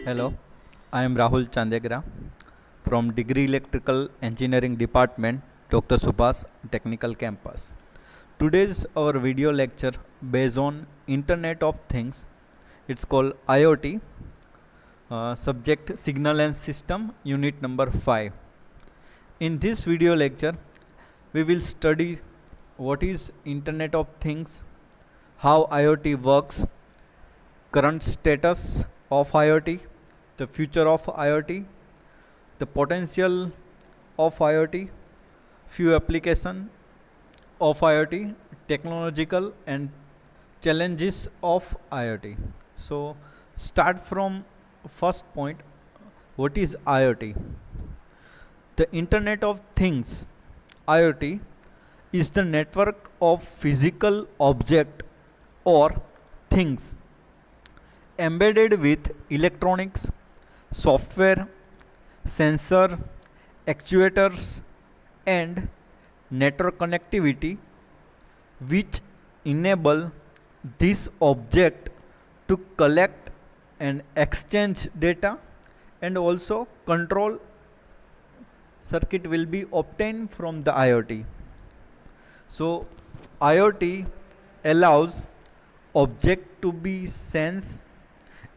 Hello, I am Rahul Chandegra from Degree Electrical Engineering Department, Dr. Subhas Technical Campus. Today's our video lecture based on Internet of Things. It's called IoT, subject Signal and System, unit number 5. In this video lecture, we will study what is Internet of Things, how IoT works, current status of IoT, the future of IoT, the potential of IoT, few application of IoT, technological and challenges of IoT. So start from first point, what is IoT? The Internet of Things, IoT, is the network of physical object or things embedded with electronics, software, sensor, actuators and network connectivity which enable this object to collect and exchange data, and also control circuit will be obtained from the IoT. So IoT allows object to be sensed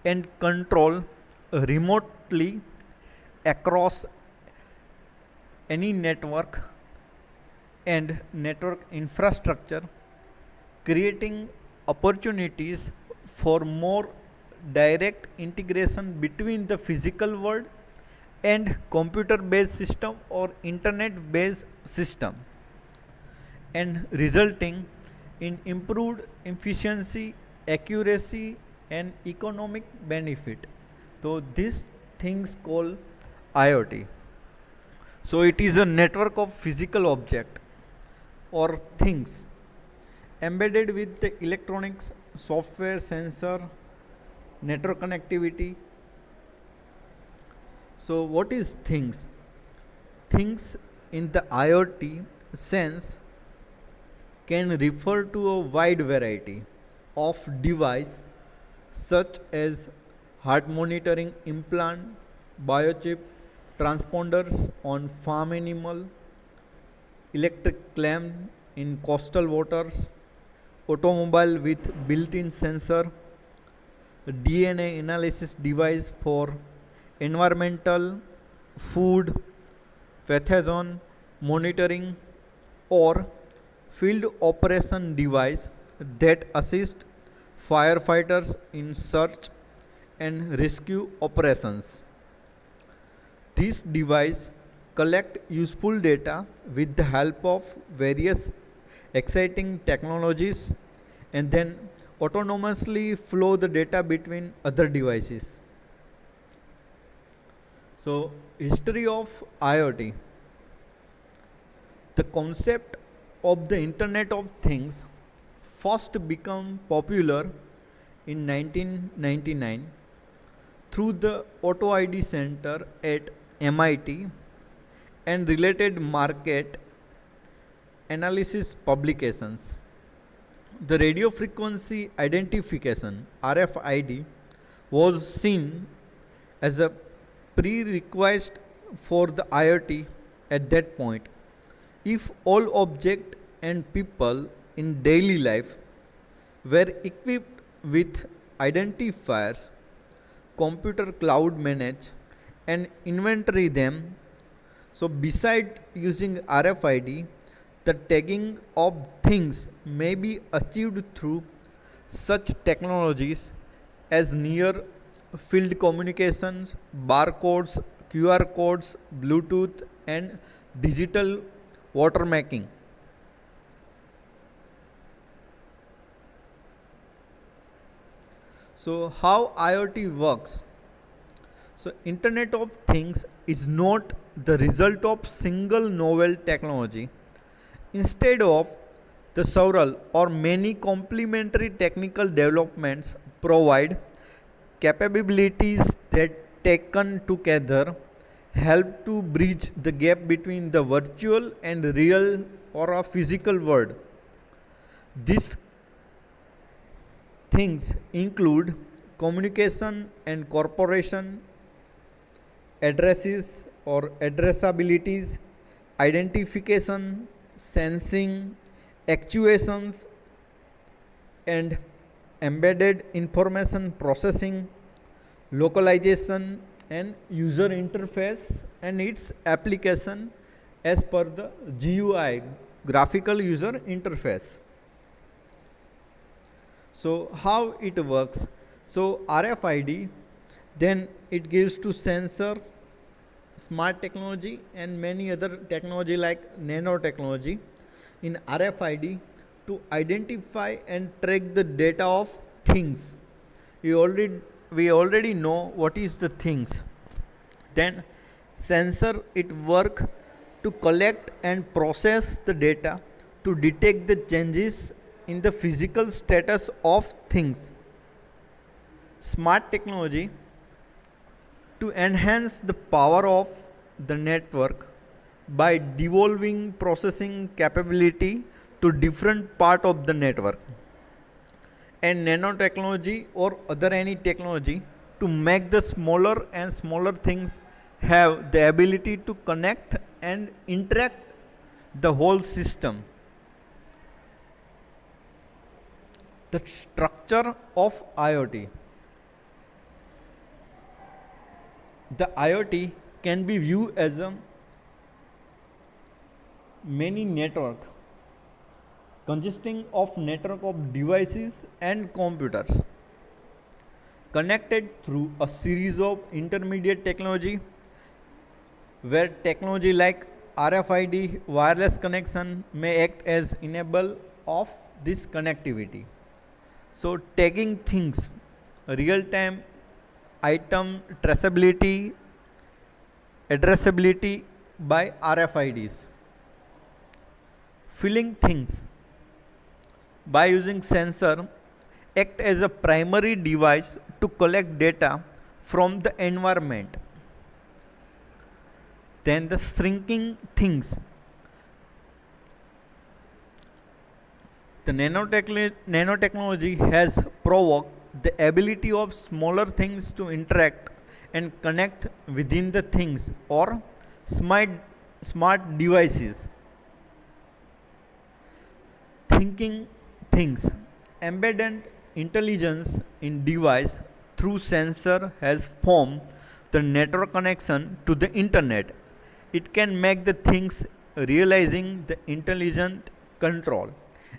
and control remotely across any network and network infrastructure, creating opportunities for more direct integration between the physical world and computer based system or internet based system, and resulting in improved efficiency, accuracy and economic benefit. So these things called IoT. So it is a network of physical object or things embedded with the electronics, software, sensor, network connectivity. So what is things? Things in the IoT sense can refer to a wide variety of device such as heart monitoring implant, biochip, transponders on farm animal, electric clamp in coastal waters, automobile with built-in sensor, DNA analysis device for environmental, food, pathogen monitoring, or field operation device that assist firefighters in search and rescue operations. This device collect useful data with the help of various exciting technologies and then autonomously flow the data between other devices. So history of IoT. The concept of the Internet of Things first became popular in 1999 through the Auto ID Center at MIT and related market analysis publications. The radio frequency identification RFID was seen as a prerequisite for the IoT at that point. If all objects and people in daily life were equipped with identifiers, computer cloud manage and inventory them. So beside using RFID, the tagging of things may be achieved through such technologies as near field communications, barcodes, QR codes, Bluetooth and digital watermarking. So how IoT works? So Internet of Things is not the result of single novel technology. Instead of the several or many complementary technical developments provide capabilities that taken together help to bridge the gap between the virtual and real or a physical world. These things include communication and corporation addresses or addressabilities, identification, sensing, actuations, and embedded information processing, localization, and user interface and its application as per the GUI, graphical user interface. So how it works? So RFID, then it gives to sensor, smart technology, and many other technology like nanotechnology in RFID to identify and track the data of things. We already know what is the things. Then sensor, it work to collect and process the data to detect the changes in the physical status of things. Smart technology to enhance the power of the network by devolving processing capability to different part of the network. And nanotechnology or other any technology to make the smaller and smaller things have the ability to connect and interact the whole system. The structure of IoT. The IoT can be viewed as a many network consisting of network of devices and computers connected through a series of intermediate technology where technology like RFID wireless connection may act as enable of this connectivity. So tagging things, real time item traceability, addressability by RFIDs. Filling things by using sensor act as a primary device to collect data from the environment. Then the shrinking things. The nanotechnology has provoked the ability of smaller things to interact and connect within the things or smart devices. Thinking things. Embedded intelligence in device through sensor has formed the network connection to the internet. It can make the things realizing the intelligent control,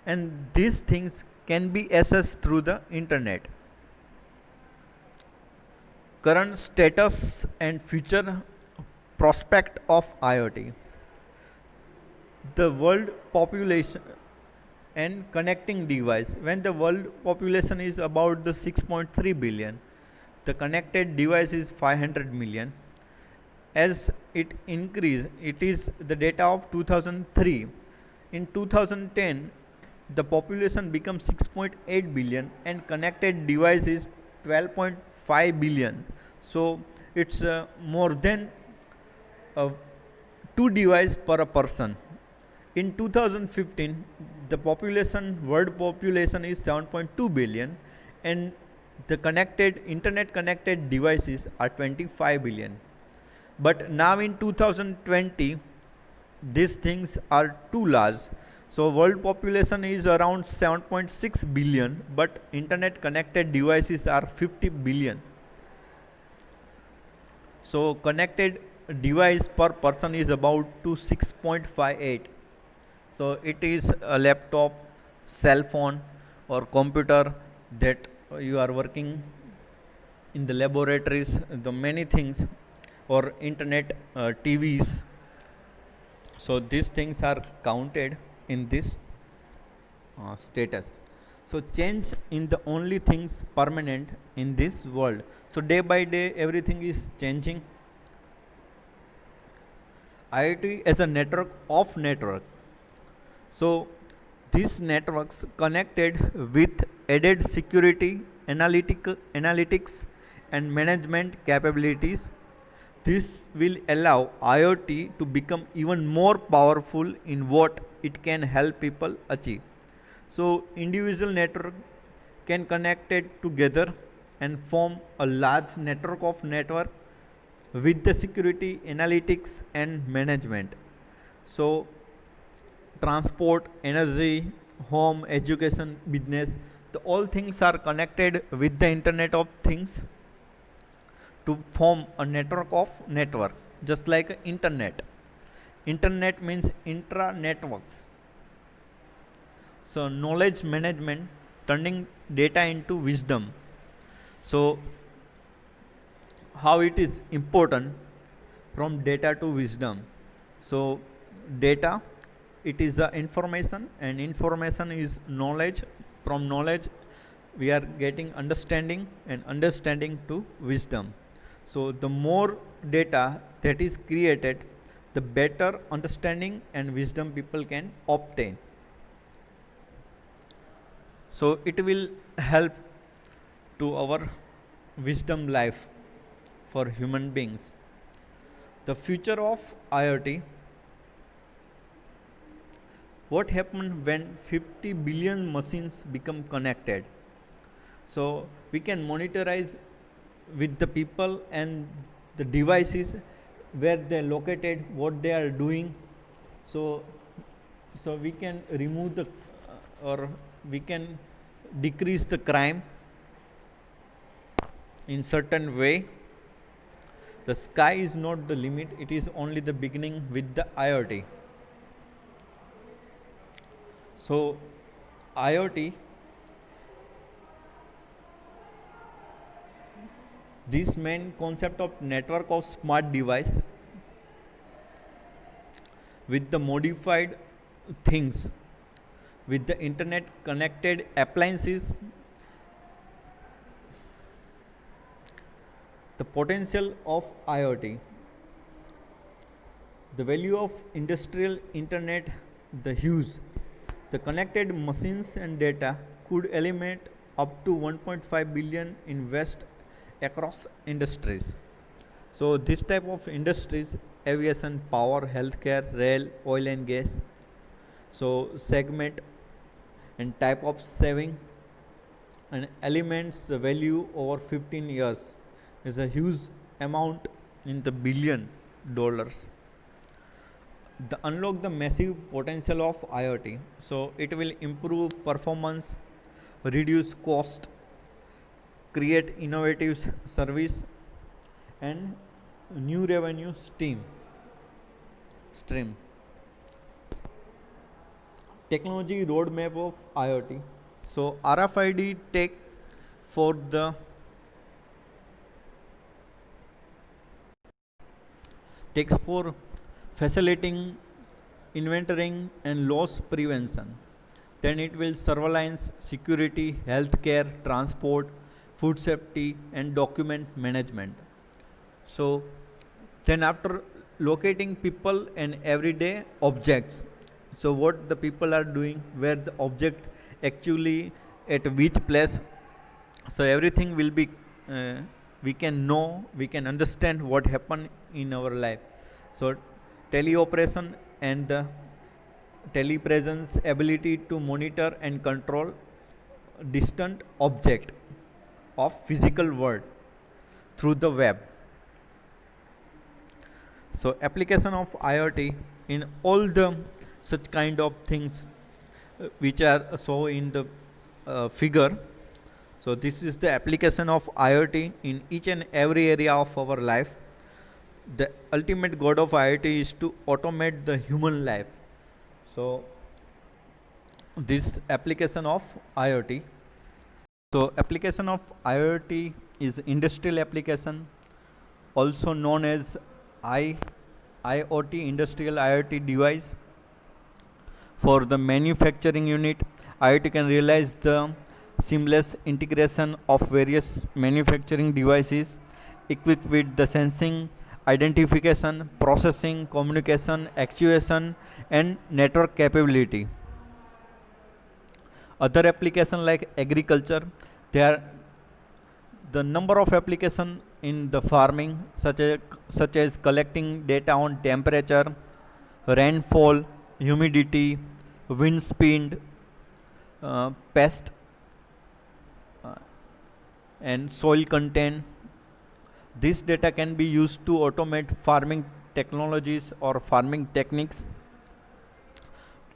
and these things can be accessed through the internet. Current status and future prospect of IoT. The world population and connecting device. When the world population is about the 6.3 billion, the connected device is 500 million. As it increase, it is the data of 2003. In 2010, the population becomes 6.8 billion and connected device is 12.5 billion. So it's more than uh, 2 device per a person. In 2015, the world population is 7.2 billion and the internet connected devices are 25 billion. But now in 2020, these things are too large. So world population is around 7.6 billion, but internet connected devices are 50 billion. So connected device per person is about to 6.58. So it is a laptop, cell phone or computer that you are working in the laboratories, the many things, or internet, TVs. So these things are counted in this status. So change in the only things permanent in this world. So day by day everything is changing. IoT as a network of network. So these networks connected with added security, analytics and management capabilities. This will allow IoT to become even more powerful in what it can help people achieve. So individual network can connect it together and form a large network with the security, analytics and management. So transport, energy, home, education, business, all things are connected with the Internet of Things to form a network, just like internet. Internet means intra networks. So knowledge management, turning data into wisdom. So how it is important from data to wisdom. So data, it is the information, and information is knowledge. From knowledge we are getting understanding, and understanding to wisdom. So the more data that is created, the better understanding and wisdom people can obtain. So it will help to our wisdom life for human beings. The future of IoT. What happens when 50 billion machines become connected? So we can monitorize with the people and the devices, where they are located, what they are doing. So we can remove the or we can decrease the crime in certain way. The sky is not the limit, it is only the beginning with the IoT. So IoT, this main concept of network of smart device with the modified things, with the internet connected appliances. The potential of IoT. The value of industrial internet, the huge. The connected machines and data could eliminate up to 1.5 billion in waste across industries. So this type of industries: aviation, power, healthcare, rail, oil and gas. So segment and type of saving and elements, the value over 15 years is a huge amount in the $1 billion. The unlock the massive potential of IoT. So it will improve performance, reduce cost, create innovative service and new revenue stream. Technology roadmap of IoT. So RFID tech for the takes for facilitating inventorying and loss prevention. Then it will surveillance, security, healthcare, transport, food safety and document management. So then after locating people and everyday objects. So what the people are doing, where the object actually at which place. So everything will be we can know, we can understand what happened in our life. So teleoperation and the telepresence ability to monitor and control distant object of physical world through the web. So application of IoT in all the such kind of things which are so in the figure. So this is the application of IoT in each and every area of our life. The ultimate goal of IoT is to automate the human life. So this application of IoT. So application of IoT is industrial application, also known as IoT, industrial IoT device. For the manufacturing unit, IoT can realize the seamless integration of various manufacturing devices equipped with the sensing, identification, processing, communication, actuation and network capability. Other application like agriculture, there are the number of application in the farming, such as collecting data on temperature, rainfall, humidity, wind speed, pest and soil content. This data can be used to automate farming technologies or farming techniques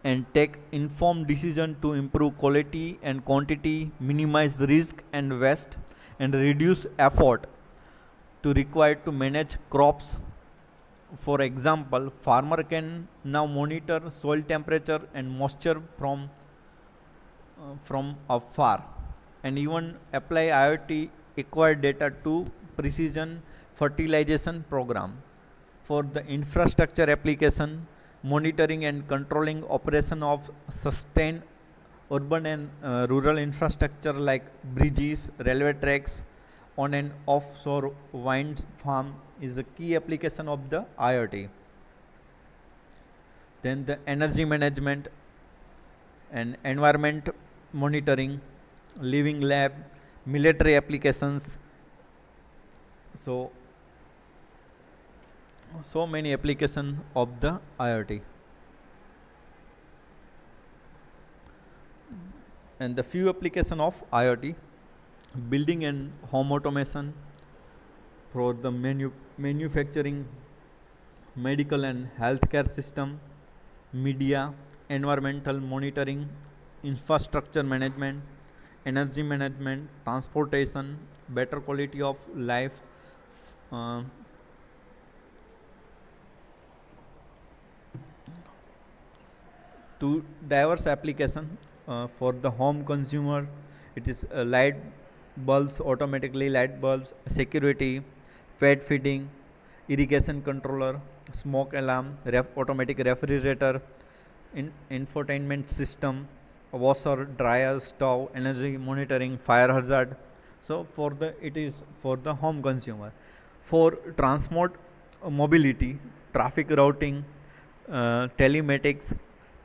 and take informed decision to improve quality and quantity, minimize risk and waste, and reduce effort to require to manage crops. For example, farmer can now monitor soil temperature and moisture from afar, and even apply IoT acquired data to precision fertilization program. For the infrastructure application, monitoring and controlling operation of sustained urban and rural infrastructure like bridges, railway tracks on an offshore wind farm is a key application of the IoT. Then the energy management and environment monitoring, living lab, military applications. So many applications of the IoT. And the few application of IoT: building and home automation, for the manufacturing, medical and healthcare system, media, environmental monitoring, infrastructure management, energy management, transportation, better quality of life, uh, to diverse application. For the home consumer, it is light bulbs, automatically light bulbs, security, pet feeding, irrigation controller, smoke alarm, automatic refrigerator, infotainment system, washer, dryer, stove, energy monitoring, fire hazard. So for the it is for the home consumer. For transport, mobility, traffic routing, telematics,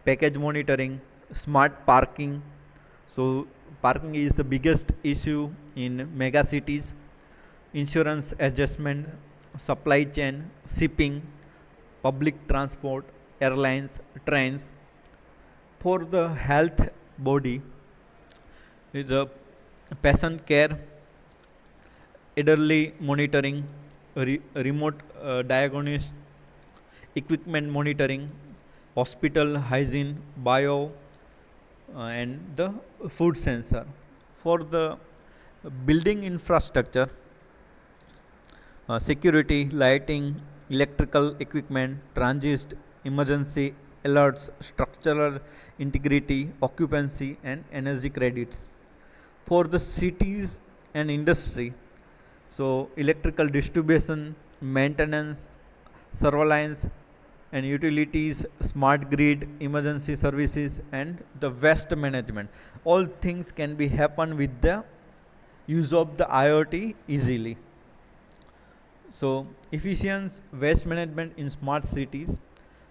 package monitoring, smart parking. So parking is the biggest issue in mega cities. Insurance adjustment, supply chain, shipping, public transport, airlines, trains. For the health body is a patient care, elderly monitoring, remote diagnosis, equipment monitoring, hospital hygiene, bio, and the food sensor. For the building infrastructure, security, lighting, electrical equipment, transit, emergency alerts, structural integrity, occupancy, and energy credits. For the cities and industry, so electrical distribution, maintenance, surveillance, and utilities, smart grid, emergency services, and the waste management. All things can be happen with the use of the IoT easily. So efficient waste management in smart cities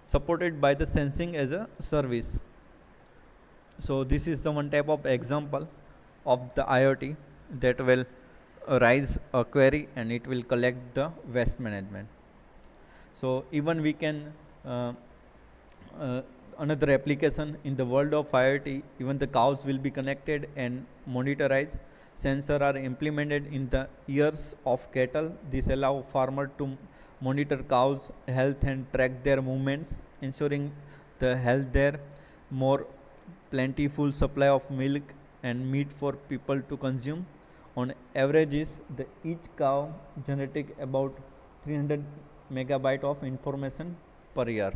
supported by the sensing as a service. So this is the one type of example of the IoT that will raise a query and it will collect the waste management. So even we can another application in the world of IoT, even the cows will be connected and monitorized. Sensors are implemented in the ears of cattle. This allow farmer to monitor cows' health and track their movements, ensuring the health there. More plentiful supply of milk and meat for people to consume. On average, the each cow generating about 300 megabyte of information per year.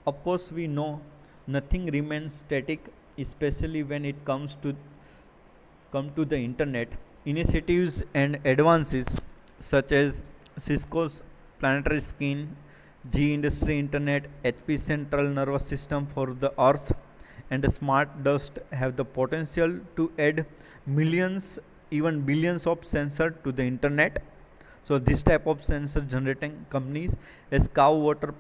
Of course, we know nothing remains static, especially when it comes to the internet. Initiatives and advances such as Cisco's planetary skin, G Industry Internet, HP Central Nervous System for the Earth, and Smart Dust have the potential to add millions, even billions of sensors to the internet. So this type of sensor generating companies as cows, water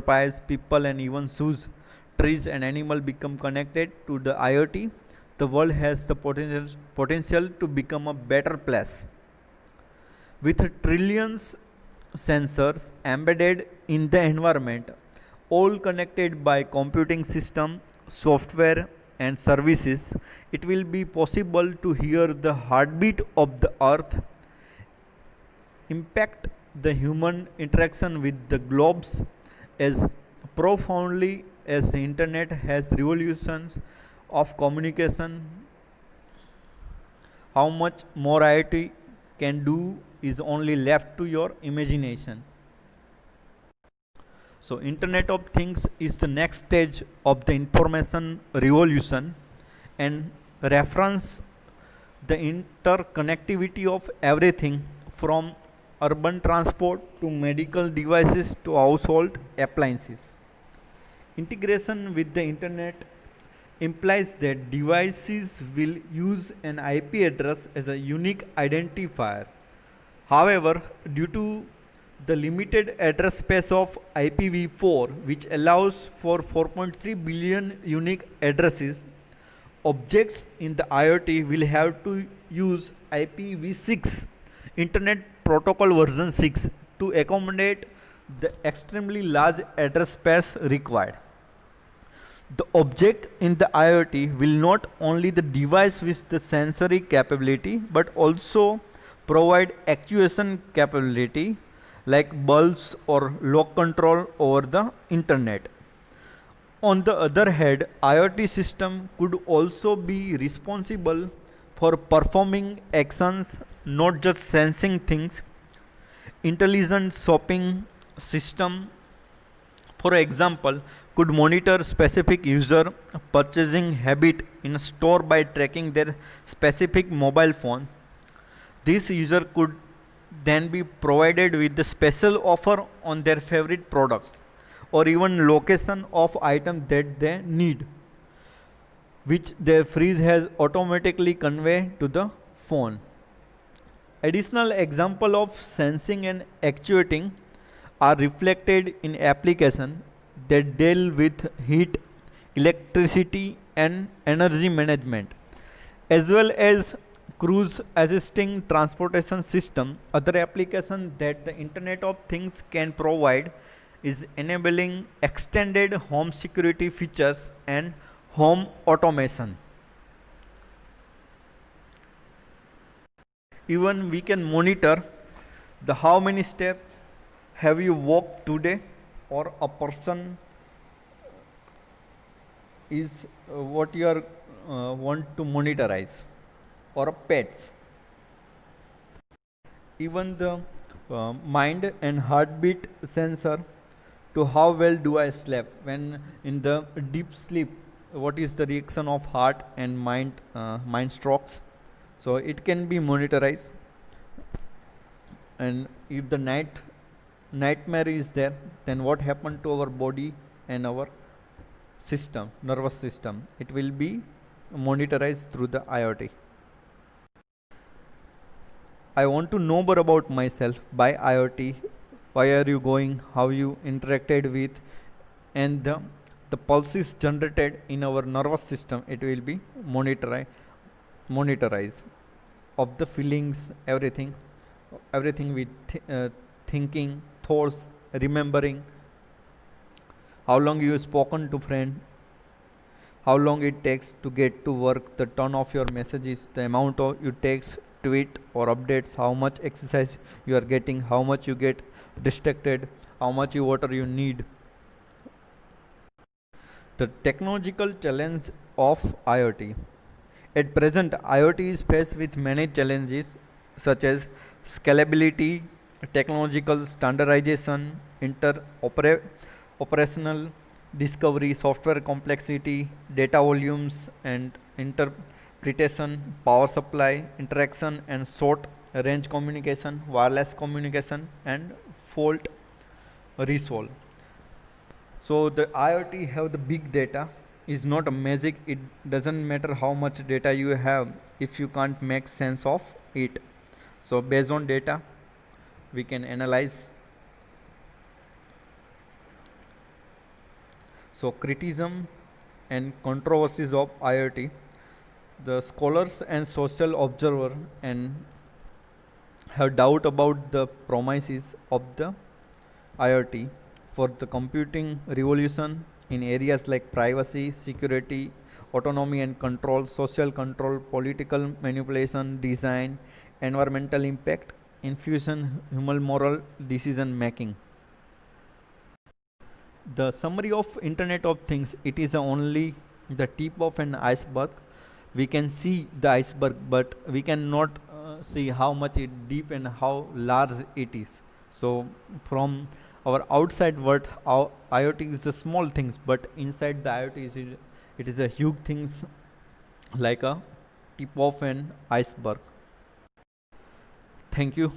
pipes, people, and even shoes, trees, and animal become connected to the IoT. The world has the potential to become a better place. With trillions sensors embedded in the environment, all connected by computing system, software, and services, it will be possible to hear the heartbeat of the earth, impact the human interaction with the globes as profoundly as the internet has revolutions of communication. How much more IoT can do is only left to your imagination. So Internet of Things is the next stage of the information revolution and reference the interconnectivity of everything from urban transport to medical devices to household appliances. Integration with the internet implies that devices will use an IP address as a unique identifier. However, due to the limited address space of IPv4, which allows for 4.3 billion unique addresses, objects in the IoT will have to use IPv6 Internet Protocol version 6 to accommodate the extremely large address space required. The object in the IoT will not only the device with the sensory capability but also provide actuation capability like bulbs or lock control over the internet. On the other hand, IoT system could also be responsible for performing actions, not just sensing things. Intelligent shopping system, for example, could monitor specific user purchasing habit in a store by tracking their specific mobile phone. This user could then be provided with the special offer on their favorite product or even location of item that they need, which their freeze has automatically conveyed to the phone. Additional example of sensing and actuating are reflected in application that deal with heat, electricity and energy management, as well as cruise assisting transportation system. Other application that the Internet of Things can provide is enabling extended home security features and home automation. Even we can monitor the how many steps have you walked today, or a person is what you are want to monitorize, or a pets. Even the mind and heartbeat sensor to how well do I sleep when in the deep sleep, what is the reaction of heart and mind strokes. So it can be monitorized, and if the nightmare is there, then what happened to our body and our system, nervous system, it will be monitorized through the IoT. I want to know more about myself by IoT. Why are you going, how you interacted with, and the pulses generated in our nervous system, it will be monitorized of the feelings, everything with thinking, thoughts, remembering, how long you spoken to friend, how long it takes to get to work, the tone of your messages, the amount of you takes tweet or updates, how much exercise you are getting, how much you get distracted, how much water you need. The technological challenge of IoT. At present, IoT is faced with many challenges such as scalability, technological standardization, operational discovery, software complexity, data volumes and interpretation, power supply, interaction and short range communication, wireless communication and fault resolve. So the IoT have the big data is not a magic. It doesn't matter how much data you have if you can't make sense of it. So based on data, we can analyze. So criticism and controversies of IoT. The scholars and social observer and have doubt about the promises of the IoT for the computing revolution in areas like privacy, security, autonomy and control, social control, political manipulation, design, environmental impact, infusion, human moral decision making. The summary of Internet of Things, it is only the tip of an iceberg. We can see the iceberg, but we cannot see how much it deep and how large it is. So from our outside world, our IoT is the small things, but inside the IoT it is a huge things, like a tip of an iceberg. Thank you.